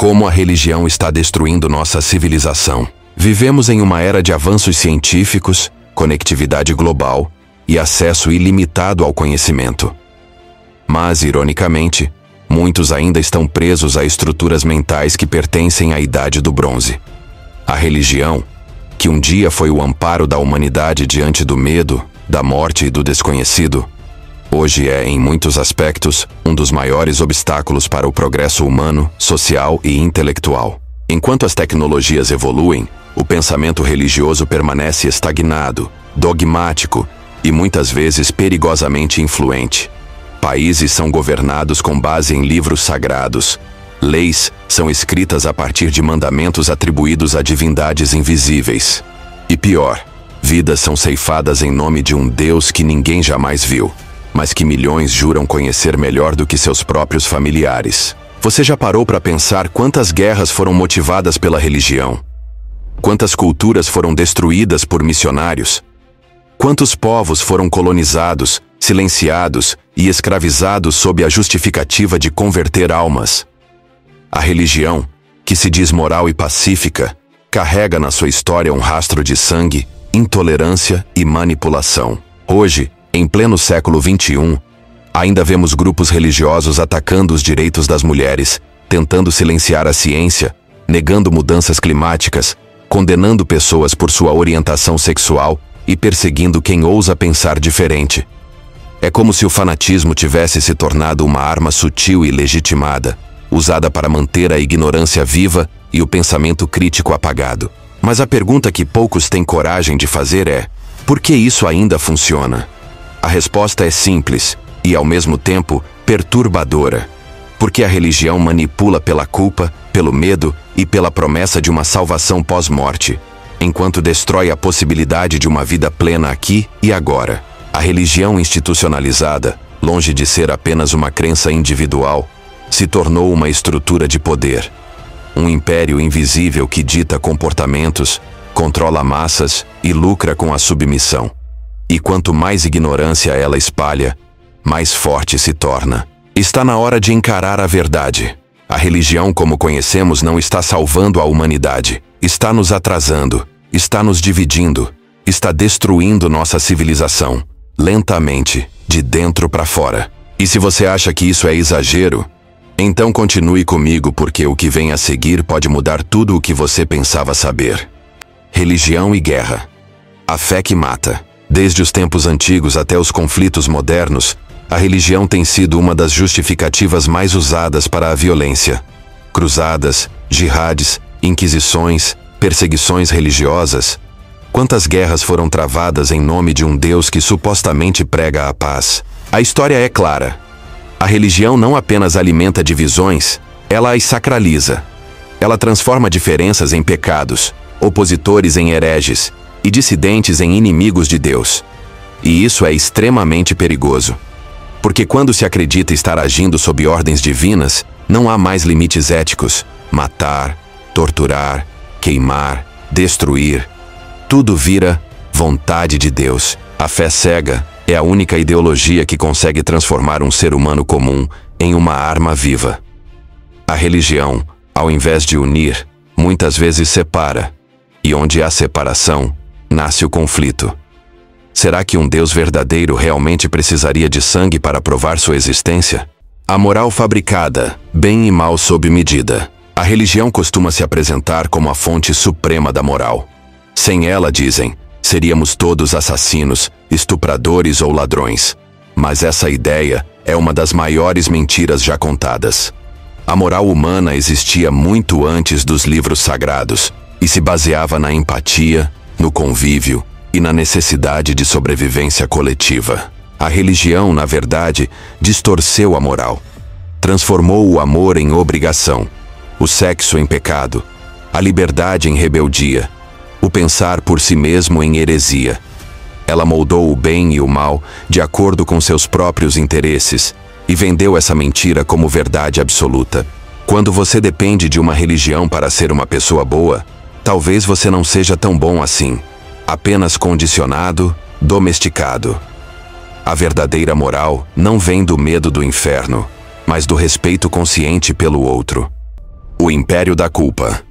Como a religião está destruindo nossa civilização. Vivemos em uma era de avanços científicos, conectividade global e acesso ilimitado ao conhecimento. Mas, ironicamente, muitos ainda estão presos a estruturas mentais que pertencem à Idade do Bronze. A religião, que um dia foi o amparo da humanidade diante do medo, da morte e do desconhecido, hoje é, em muitos aspectos, um dos maiores obstáculos para o progresso humano, social e intelectual. Enquanto as tecnologias evoluem, o pensamento religioso permanece estagnado, dogmático e muitas vezes perigosamente influente. Países são governados com base em livros sagrados. Leis são escritas a partir de mandamentos atribuídos a divindades invisíveis. E pior, vidas são ceifadas em nome de um Deus que ninguém jamais viu, mas que milhões juram conhecer melhor do que seus próprios familiares. Você já parou para pensar quantas guerras foram motivadas pela religião? Quantas culturas foram destruídas por missionários? Quantos povos foram colonizados, silenciados e escravizados sob a justificativa de converter almas? A religião, que se diz moral e pacífica, carrega na sua história um rastro de sangue, intolerância e manipulação. Hoje, em pleno século XXI, ainda vemos grupos religiosos atacando os direitos das mulheres, tentando silenciar a ciência, negando mudanças climáticas, condenando pessoas por sua orientação sexual e perseguindo quem ousa pensar diferente. É como se o fanatismo tivesse se tornado uma arma sutil e legitimada, usada para manter a ignorância viva e o pensamento crítico apagado. Mas a pergunta que poucos têm coragem de fazer é: por que isso ainda funciona? A resposta é simples e, ao mesmo tempo, perturbadora. Porque a religião manipula pela culpa, pelo medo e pela promessa de uma salvação pós-morte, enquanto destrói a possibilidade de uma vida plena aqui e agora. A religião institucionalizada, longe de ser apenas uma crença individual, se tornou uma estrutura de poder. Um império invisível que dita comportamentos, controla massas e lucra com a submissão. E quanto mais ignorância ela espalha, mais forte se torna. Está na hora de encarar a verdade. A religião como conhecemos não está salvando a humanidade. Está nos atrasando, está nos dividindo, está destruindo nossa civilização, lentamente, de dentro para fora. E se você acha que isso é exagero, então continue comigo, porque o que vem a seguir pode mudar tudo o que você pensava saber. Religião e guerra. A fé que mata. Desde os tempos antigos até os conflitos modernos, a religião tem sido uma das justificativas mais usadas para a violência. Cruzadas, jihades, inquisições, perseguições religiosas. Quantas guerras foram travadas em nome de um Deus que supostamente prega a paz? A história é clara. A religião não apenas alimenta divisões, ela as sacraliza. Ela transforma diferenças em pecados, opositores em hereges e dissidentes em inimigos de Deus. E isso é extremamente perigoso. Porque quando se acredita estar agindo sob ordens divinas, não há mais limites éticos. Matar, torturar, queimar, destruir. Tudo vira vontade de Deus. A fé cega é a única ideologia que consegue transformar um ser humano comum em uma arma viva. A religião, ao invés de unir, muitas vezes separa. E onde há separação, nasce o conflito. Será que um Deus verdadeiro realmente precisaria de sangue para provar sua existência? A moral fabricada, bem e mal sob medida. A religião costuma se apresentar como a fonte suprema da moral. Sem ela, dizem, seríamos todos assassinos, estupradores ou ladrões. Mas essa ideia é uma das maiores mentiras já contadas. A moral humana existia muito antes dos livros sagrados e se baseava na empatia, no convívio e na necessidade de sobrevivência coletiva. A religião, na verdade, distorceu a moral. Transformou o amor em obrigação, o sexo em pecado, a liberdade em rebeldia, o pensar por si mesmo em heresia. Ela moldou o bem e o mal de acordo com seus próprios interesses e vendeu essa mentira como verdade absoluta. Quando você depende de uma religião para ser uma pessoa boa, talvez você não seja tão bom assim. Apenas condicionado, domesticado. A verdadeira moral não vem do medo do inferno, mas do respeito consciente pelo outro. O império da culpa.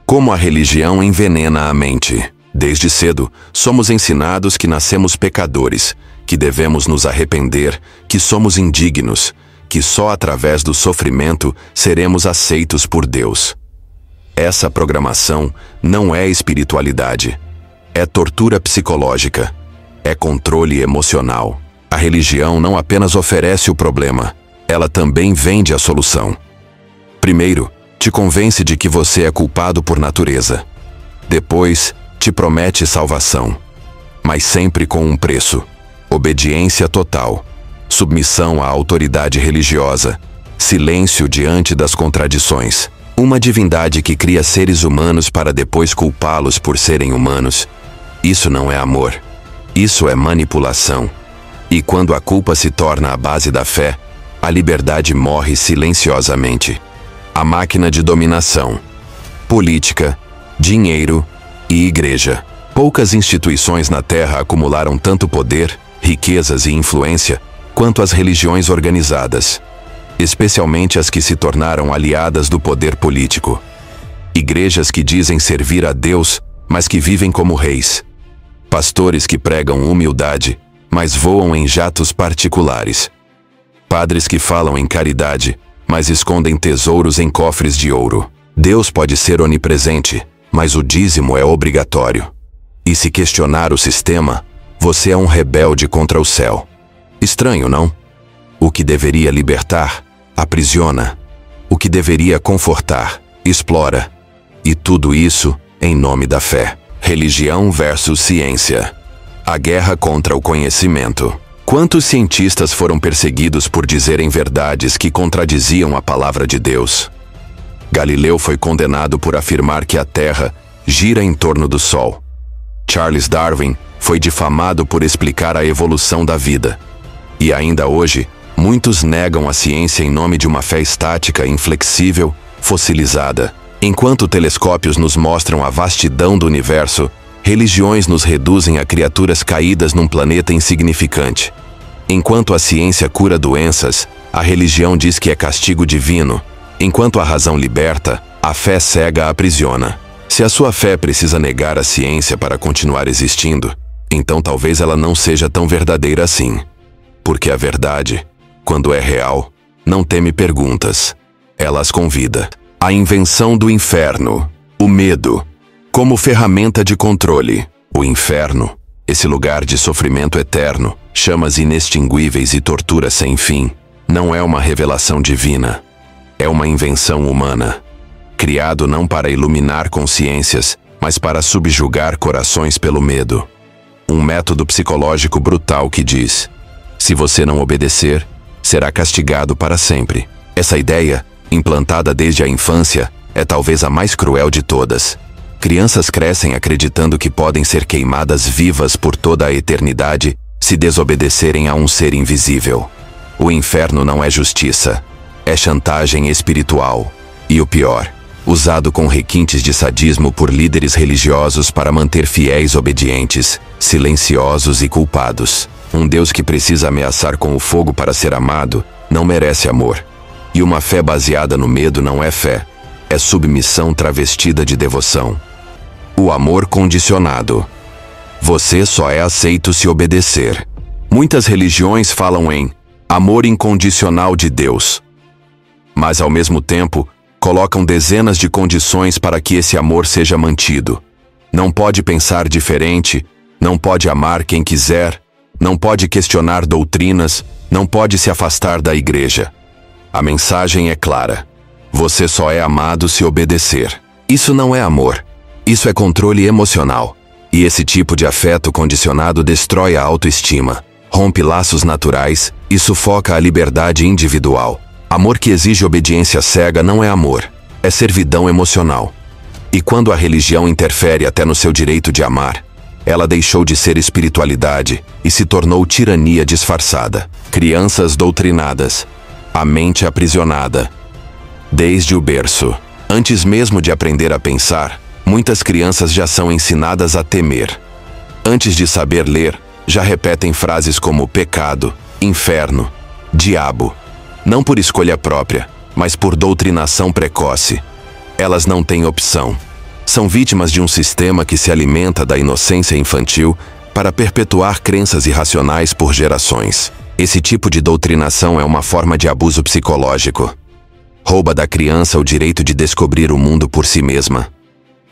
Como a religião envenena a mente. Desde cedo, somos ensinados que nascemos pecadores, que devemos nos arrepender, que somos indignos, que só através do sofrimento seremos aceitos por Deus. Essa programação não é espiritualidade. É tortura psicológica. É controle emocional. A religião não apenas oferece o problema, ela também vende a solução. Primeiro, te convence de que você é culpado por natureza. Depois, te promete salvação. Mas sempre com um preço: obediência total, submissão à autoridade religiosa, silêncio diante das contradições. Uma divindade que cria seres humanos para depois culpá-los por serem humanos. Isso não é amor. Isso é manipulação. E quando a culpa se torna a base da fé, a liberdade morre silenciosamente. A máquina de dominação. Política, dinheiro e igreja. Poucas instituições na Terra acumularam tanto poder, riquezas e influência quanto as religiões organizadas, especialmente as que se tornaram aliadas do poder político. Igrejas que dizem servir a Deus, mas que vivem como reis. Pastores que pregam humildade, mas voam em jatos particulares. Padres que falam em caridade, mas escondem tesouros em cofres de ouro. Deus pode ser onipresente, mas o dízimo é obrigatório. E se questionar o sistema, você é um rebelde contra o céu. Estranho, não? O que deveria libertar, aprisiona. O que deveria confortar, explora. E tudo isso em nome da fé. Religião versus ciência. A guerra contra o conhecimento. Quantos cientistas foram perseguidos por dizerem verdades que contradiziam a palavra de Deus? Galileu foi condenado por afirmar que a Terra gira em torno do Sol. Charles Darwin foi difamado por explicar a evolução da vida. E ainda hoje, muitos negam a ciência em nome de uma fé estática, inflexível, fossilizada. Enquanto telescópios nos mostram a vastidão do universo, religiões nos reduzem a criaturas caídas num planeta insignificante. Enquanto a ciência cura doenças, a religião diz que é castigo divino. Enquanto a razão liberta, a fé cega aprisiona. Se a sua fé precisa negar a ciência para continuar existindo, então talvez ela não seja tão verdadeira assim. Porque a verdade, quando é real, não teme perguntas. Ela as convida. A invenção do inferno. O medo. Como ferramenta de controle. O inferno, esse lugar de sofrimento eterno, chamas inextinguíveis e tortura sem fim, não é uma revelação divina. É uma invenção humana. Criado não para iluminar consciências, mas para subjugar corações pelo medo. Um método psicológico brutal que diz: se você não obedecer, será castigado para sempre. Essa ideia, implantada desde a infância, é talvez a mais cruel de todas. Crianças crescem acreditando que podem ser queimadas vivas por toda a eternidade se desobedecerem a um ser invisível. O inferno não é justiça, é chantagem espiritual. E o pior, usado com requintes de sadismo por líderes religiosos para manter fiéis obedientes, silenciosos e culpados. Um Deus que precisa ameaçar com o fogo para ser amado, não merece amor. E uma fé baseada no medo não é fé, é submissão travestida de devoção. O amor condicionado. Você só é aceito se obedecer. Muitas religiões falam em amor incondicional de Deus. Mas ao mesmo tempo, colocam dezenas de condições para que esse amor seja mantido. Não pode pensar diferente, não pode amar quem quiser, não pode questionar doutrinas, não pode se afastar da igreja. A mensagem é clara. Você só é amado se obedecer. Isso não é amor. Isso é controle emocional. E esse tipo de afeto condicionado destrói a autoestima, rompe laços naturais e sufoca a liberdade individual. Amor que exige obediência cega não é amor, é servidão emocional. E quando a religião interfere até no seu direito de amar, ela deixou de ser espiritualidade e se tornou tirania disfarçada. Crianças doutrinadas. A mente aprisionada. Desde o berço. Antes mesmo de aprender a pensar, muitas crianças já são ensinadas a temer. Antes de saber ler, já repetem frases como pecado, inferno, diabo. Não por escolha própria, mas por doutrinação precoce. Elas não têm opção. São vítimas de um sistema que se alimenta da inocência infantil para perpetuar crenças irracionais por gerações. Esse tipo de doutrinação é uma forma de abuso psicológico. Rouba da criança o direito de descobrir o mundo por si mesma.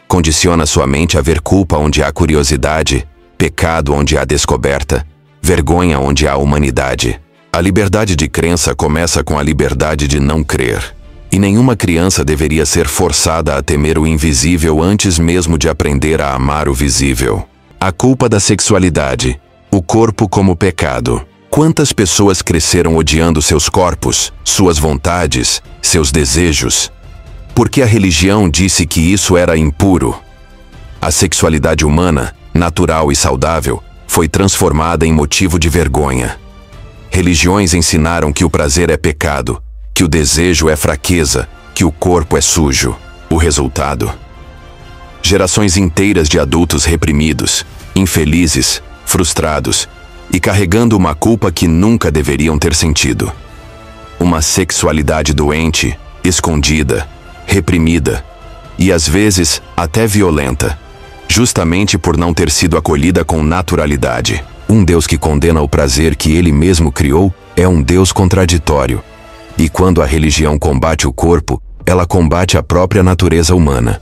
Condiciona sua mente a ver culpa onde há curiosidade, pecado onde há descoberta, vergonha onde há humanidade. A liberdade de crença começa com a liberdade de não crer. E nenhuma criança deveria ser forçada a temer o invisível antes mesmo de aprender a amar o visível. A culpa da sexualidade. O corpo como pecado. Quantas pessoas cresceram odiando seus corpos, suas vontades, seus desejos? Porque a religião disse que isso era impuro. A sexualidade humana, natural e saudável, foi transformada em motivo de vergonha. Religiões ensinaram que o prazer é pecado, que o desejo é fraqueza, que o corpo é sujo. O resultado? Gerações inteiras de adultos reprimidos, infelizes, frustrados e carregando uma culpa que nunca deveriam ter sentido. Uma sexualidade doente, escondida, reprimida e às vezes até violenta, justamente por não ter sido acolhida com naturalidade. Um Deus que condena o prazer que ele mesmo criou é um Deus contraditório. E quando a religião combate o corpo, ela combate a própria natureza humana.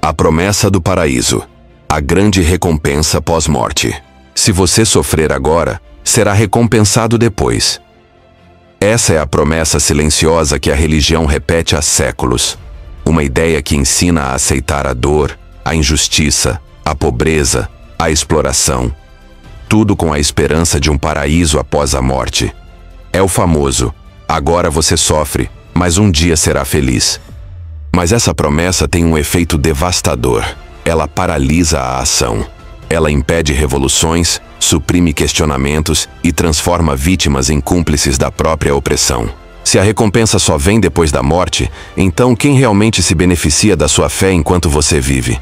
A promessa do paraíso. A grande recompensa pós-morte. Se você sofrer agora, será recompensado depois. Essa é a promessa silenciosa que a religião repete há séculos. Uma ideia que ensina a aceitar a dor, a injustiça, a pobreza, a exploração. Tudo com a esperança de um paraíso após a morte. É o famoso: agora você sofre, mas um dia será feliz. Mas essa promessa tem um efeito devastador. Ela paralisa a ação. Ela impede revoluções, suprime questionamentos e transforma vítimas em cúmplices da própria opressão. Se a recompensa só vem depois da morte, então quem realmente se beneficia da sua fé enquanto você vive?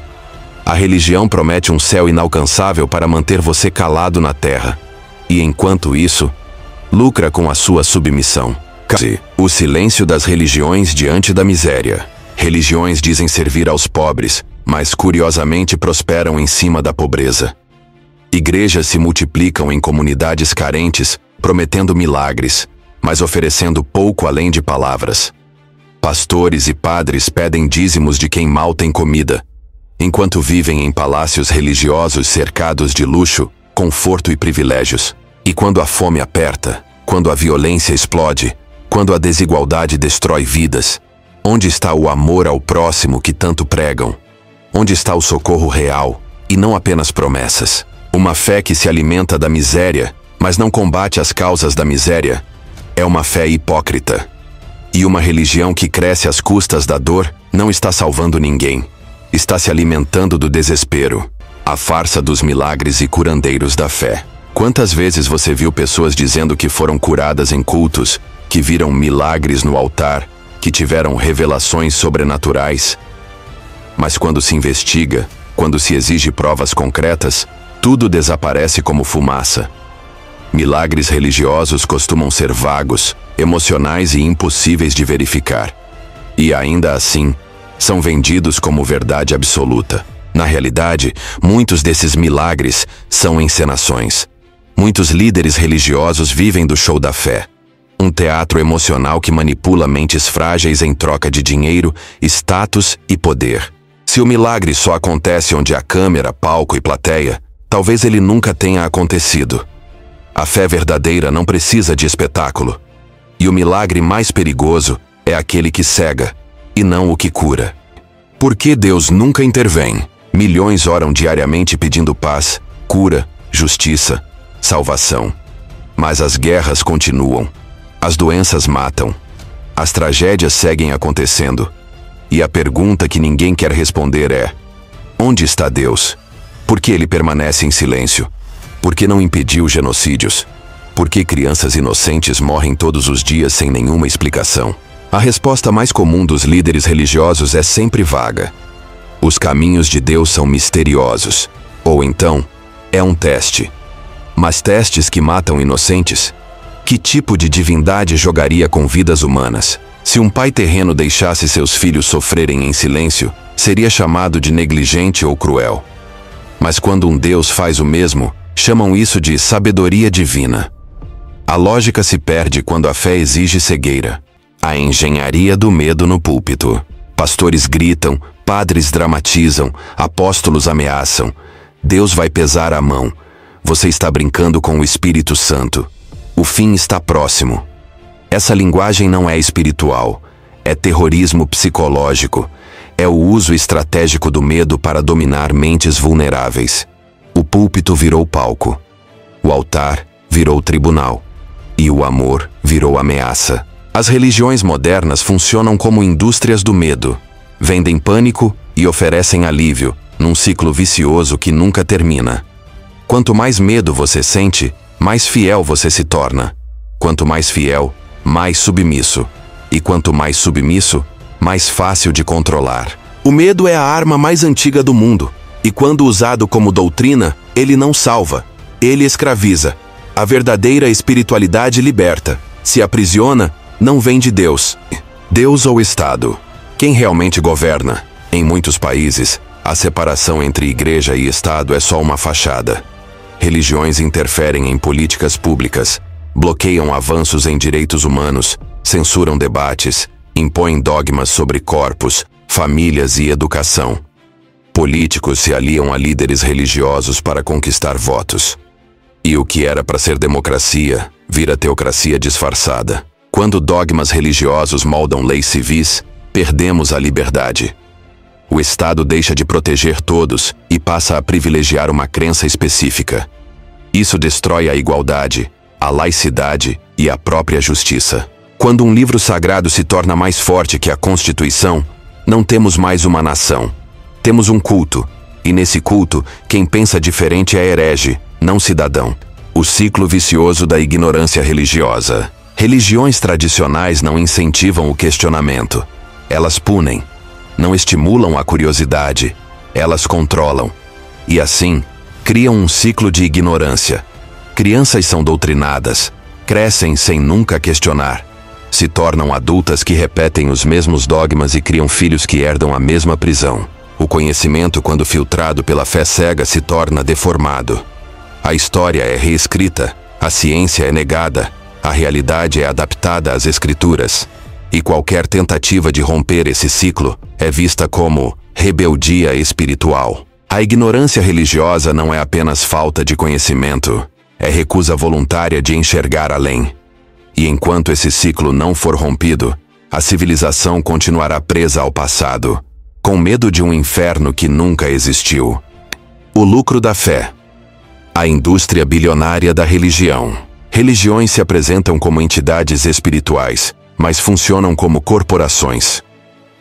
A religião promete um céu inalcançável para manter você calado na terra. E enquanto isso, lucra com a sua submissão. O silêncio das religiões diante da miséria. Religiões dizem servir aos pobres, mas curiosamente prosperam em cima da pobreza. Igrejas se multiplicam em comunidades carentes, prometendo milagres, mas oferecendo pouco além de palavras. Pastores e padres pedem dízimos de quem mal tem comida, enquanto vivem em palácios religiosos cercados de luxo, conforto e privilégios. E quando a fome aperta, quando a violência explode, quando a desigualdade destrói vidas, onde está o amor ao próximo que tanto pregam? Onde está o socorro real, e não apenas promessas? Uma fé que se alimenta da miséria, mas não combate as causas da miséria, é uma fé hipócrita. E uma religião que cresce às custas da dor não está salvando ninguém. Está se alimentando do desespero. A farsa dos milagres e curandeiros da fé. Quantas vezes você viu pessoas dizendo que foram curadas em cultos, que viram milagres no altar, que tiveram revelações sobrenaturais? Mas quando se investiga, quando se exige provas concretas, tudo desaparece como fumaça. Milagres religiosos costumam ser vagos, emocionais e impossíveis de verificar. E ainda assim, são vendidos como verdade absoluta. Na realidade, muitos desses milagres são encenações. Muitos líderes religiosos vivem do show da fé. Um teatro emocional que manipula mentes frágeis em troca de dinheiro, status e poder. Se o milagre só acontece onde há câmera, palco e plateia, talvez ele nunca tenha acontecido. A fé verdadeira não precisa de espetáculo. E o milagre mais perigoso é aquele que cega, e não o que cura. Por que Deus nunca intervém? Milhões oram diariamente pedindo paz, cura, justiça, salvação. Mas as guerras continuam. As doenças matam. As tragédias seguem acontecendo. E a pergunta que ninguém quer responder é: onde está Deus? Por que ele permanece em silêncio? Por que não impediu genocídios? Por que crianças inocentes morrem todos os dias sem nenhuma explicação? A resposta mais comum dos líderes religiosos é sempre vaga. Os caminhos de Deus são misteriosos. Ou então, é um teste. Mas testes que matam inocentes? Que tipo de divindade jogaria com vidas humanas? Se um pai terreno deixasse seus filhos sofrerem em silêncio, seria chamado de negligente ou cruel. Mas quando um Deus faz o mesmo, chamam isso de sabedoria divina. A lógica se perde quando a fé exige cegueira. A engenharia do medo no púlpito. Pastores gritam, padres dramatizam, apóstolos ameaçam. Deus vai pesar a mão. Você está brincando com o Espírito Santo. O fim está próximo. Essa linguagem não é espiritual, é terrorismo psicológico. É o uso estratégico do medo para dominar mentes vulneráveis. O púlpito virou palco. O altar virou tribunal. E o amor virou ameaça. As religiões modernas funcionam como indústrias do medo. Vendem pânico e oferecem alívio, num ciclo vicioso que nunca termina. Quanto mais medo você sente, mais fiel você se torna. Quanto mais fiel, mais submisso. E quanto mais submisso, mais fácil de controlar. O medo é a arma mais antiga do mundo. E quando usado como doutrina, ele não salva. Ele escraviza. A verdadeira espiritualidade liberta. Se aprisiona, não vem de Deus. Deus ou Estado? Quem realmente governa? Em muitos países, a separação entre igreja e Estado é só uma fachada. Religiões interferem em políticas públicas, bloqueiam avanços em direitos humanos, censuram debates, impõem dogmas sobre corpos, famílias e educação. Políticos se aliam a líderes religiosos para conquistar votos. E o que era para ser democracia, vira teocracia disfarçada. Quando dogmas religiosos moldam leis civis, perdemos a liberdade. O Estado deixa de proteger todos e passa a privilegiar uma crença específica. Isso destrói a igualdade, a laicidade e a própria justiça. Quando um livro sagrado se torna mais forte que a Constituição, não temos mais uma nação. Temos um culto, e nesse culto, quem pensa diferente é herege, não cidadão. O ciclo vicioso da ignorância religiosa. Religiões tradicionais não incentivam o questionamento. Elas punem. Não estimulam a curiosidade. Elas controlam. E assim, criam um ciclo de ignorância. Crianças são doutrinadas, crescem sem nunca questionar. Se tornam adultas que repetem os mesmos dogmas e criam filhos que herdam a mesma prisão. O conhecimento, quando filtrado pela fé cega, se torna deformado. A história é reescrita, a ciência é negada, a realidade é adaptada às escrituras. E qualquer tentativa de romper esse ciclo é vista como rebeldia espiritual. A ignorância religiosa não é apenas falta de conhecimento, é recusa voluntária de enxergar além. E enquanto esse ciclo não for rompido, a civilização continuará presa ao passado, com medo de um inferno que nunca existiu. O lucro da fé. A indústria bilionária da religião. Religiões se apresentam como entidades espirituais, mas funcionam como corporações.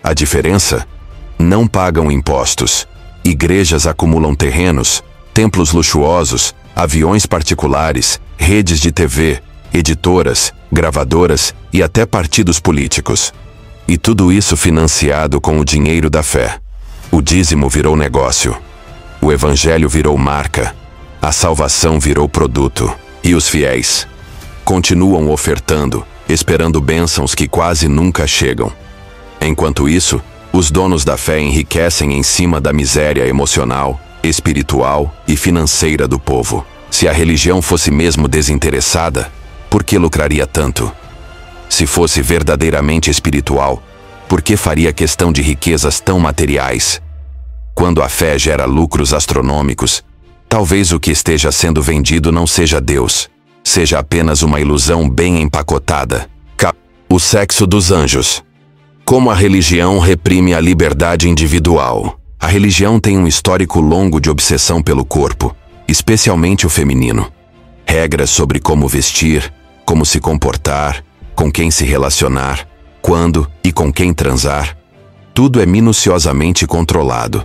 A diferença? Não pagam impostos. Igrejas acumulam terrenos, templos luxuosos, aviões particulares, redes de TV, editoras, gravadoras e até partidos políticos. E tudo isso financiado com o dinheiro da fé. O dízimo virou negócio. O evangelho virou marca. A salvação virou produto. E os fiéis continuam ofertando, esperando bênçãos que quase nunca chegam. Enquanto isso, os donos da fé enriquecem em cima da miséria emocional, espiritual e financeira do povo. Se a religião fosse mesmo desinteressada, por que lucraria tanto? Se fosse verdadeiramente espiritual, por que faria questão de riquezas tão materiais? Quando a fé gera lucros astronômicos, talvez o que esteja sendo vendido não seja Deus, seja apenas uma ilusão bem empacotada. O sexo dos anjos. Como a religião reprime a liberdade individual. A religião tem um histórico longo de obsessão pelo corpo, especialmente o feminino. Regras sobre como vestir, como se comportar, com quem se relacionar, quando e com quem transar. Tudo é minuciosamente controlado.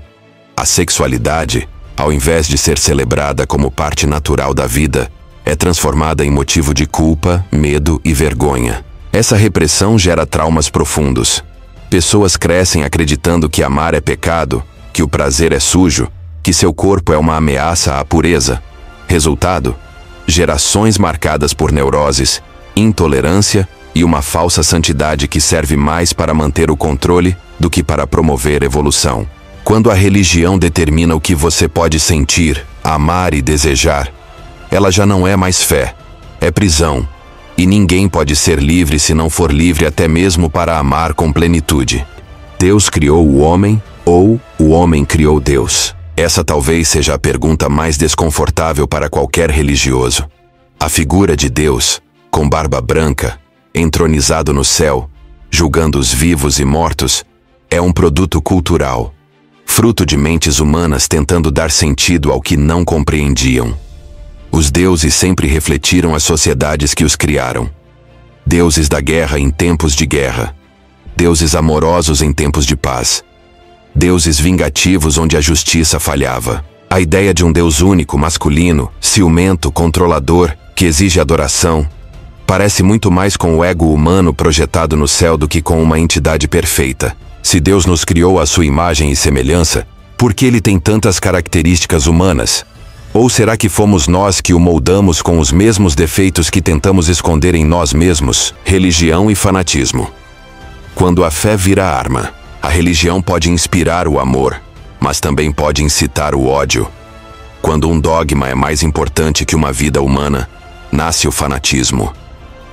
A sexualidade, ao invés de ser celebrada como parte natural da vida, é transformada em motivo de culpa, medo e vergonha. Essa repressão gera traumas profundos. Pessoas crescem acreditando que amar é pecado, que o prazer é sujo, que seu corpo é uma ameaça à pureza. Resultado: gerações marcadas por neuroses, intolerância e uma falsa santidade que serve mais para manter o controle do que para promover evolução. Quando a religião determina o que você pode sentir, amar e desejar, ela já não é mais fé, é prisão. E ninguém pode ser livre se não for livre até mesmo para amar com plenitude. Deus criou o homem ou o homem criou Deus? Essa talvez seja a pergunta mais desconfortável para qualquer religioso. A figura de Deus, com barba branca, entronizado no céu, julgando os vivos e mortos, é um produto cultural, fruto de mentes humanas tentando dar sentido ao que não compreendiam. Os deuses sempre refletiram as sociedades que os criaram. Deuses da guerra em tempos de guerra. Deuses amorosos em tempos de paz. Deuses vingativos onde a justiça falhava. A ideia de um Deus único, masculino, ciumento, controlador, que exige adoração, parece muito mais com o ego humano projetado no céu do que com uma entidade perfeita. Se Deus nos criou à sua imagem e semelhança, por que ele tem tantas características humanas? Ou será que fomos nós que o moldamos com os mesmos defeitos que tentamos esconder em nós mesmos? Religião e fanatismo. Quando a fé vira arma, a religião pode inspirar o amor, mas também pode incitar o ódio. Quando um dogma é mais importante que uma vida humana, nasce o fanatismo.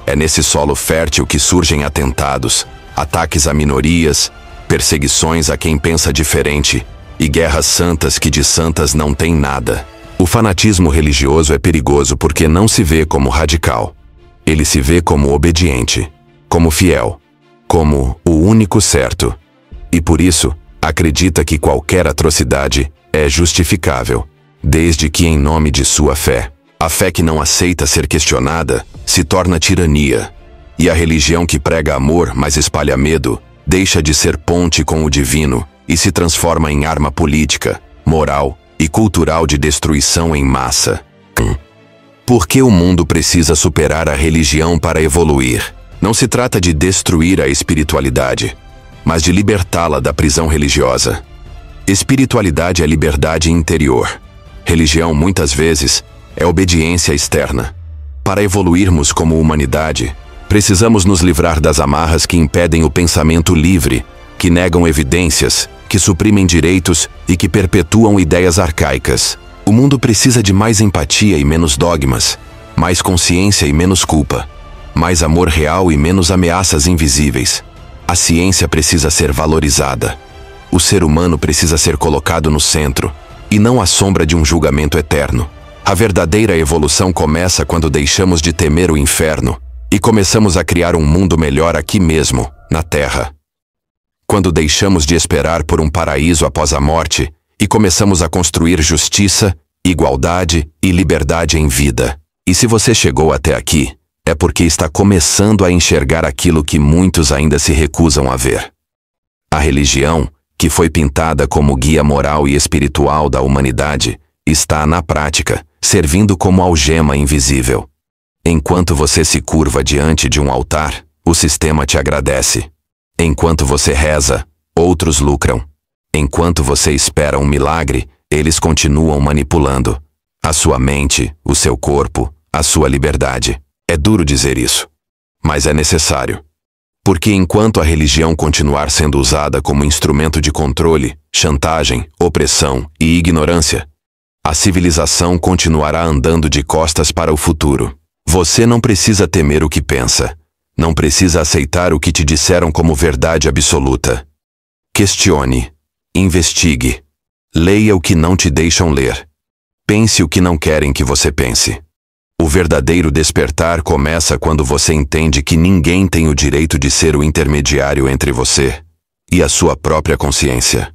É nesse solo fértil que surgem atentados, ataques a minorias, perseguições a quem pensa diferente e guerras santas que de santas não têm nada. O fanatismo religioso é perigoso porque não se vê como radical. Ele se vê como obediente, como fiel, como o único certo. E por isso, acredita que qualquer atrocidade é justificável, desde que em nome de sua fé. A fé que não aceita ser questionada se torna tirania. E a religião que prega amor, mas espalha medo, deixa de ser ponte com o divino e se transforma em arma política, moral e cultural de destruição em massa. Por que o mundo precisa superar a religião para evoluir? Não se trata de destruir a espiritualidade, mas de libertá-la da prisão religiosa. Espiritualidade é liberdade interior. Religião, muitas vezes, é obediência externa. Para evoluirmos como humanidade, precisamos nos livrar das amarras que impedem o pensamento livre, que negam evidências, que suprimem direitos e que perpetuam ideias arcaicas. O mundo precisa de mais empatia e menos dogmas, mais consciência e menos culpa, mais amor real e menos ameaças invisíveis. A ciência precisa ser valorizada. O ser humano precisa ser colocado no centro, e não à sombra de um julgamento eterno. A verdadeira evolução começa quando deixamos de temer o inferno e começamos a criar um mundo melhor aqui mesmo, na Terra. Quando deixamos de esperar por um paraíso após a morte e começamos a construir justiça, igualdade e liberdade em vida. E se você chegou até aqui, é porque está começando a enxergar aquilo que muitos ainda se recusam a ver. A religião, que foi pintada como guia moral e espiritual da humanidade, está, na prática, servindo como algema invisível. Enquanto você se curva diante de um altar, o sistema te agradece. Enquanto você reza, outros lucram. Enquanto você espera um milagre, eles continuam manipulando a sua mente, o seu corpo, a sua liberdade. É duro dizer isso, mas é necessário. Porque enquanto a religião continuar sendo usada como instrumento de controle, chantagem, opressão e ignorância, a civilização continuará andando de costas para o futuro. Você não precisa temer o que pensa. Não precisa aceitar o que te disseram como verdade absoluta. Questione. Investigue. Leia o que não te deixam ler. Pense o que não querem que você pense. O verdadeiro despertar começa quando você entende que ninguém tem o direito de ser o intermediário entre você e a sua própria consciência.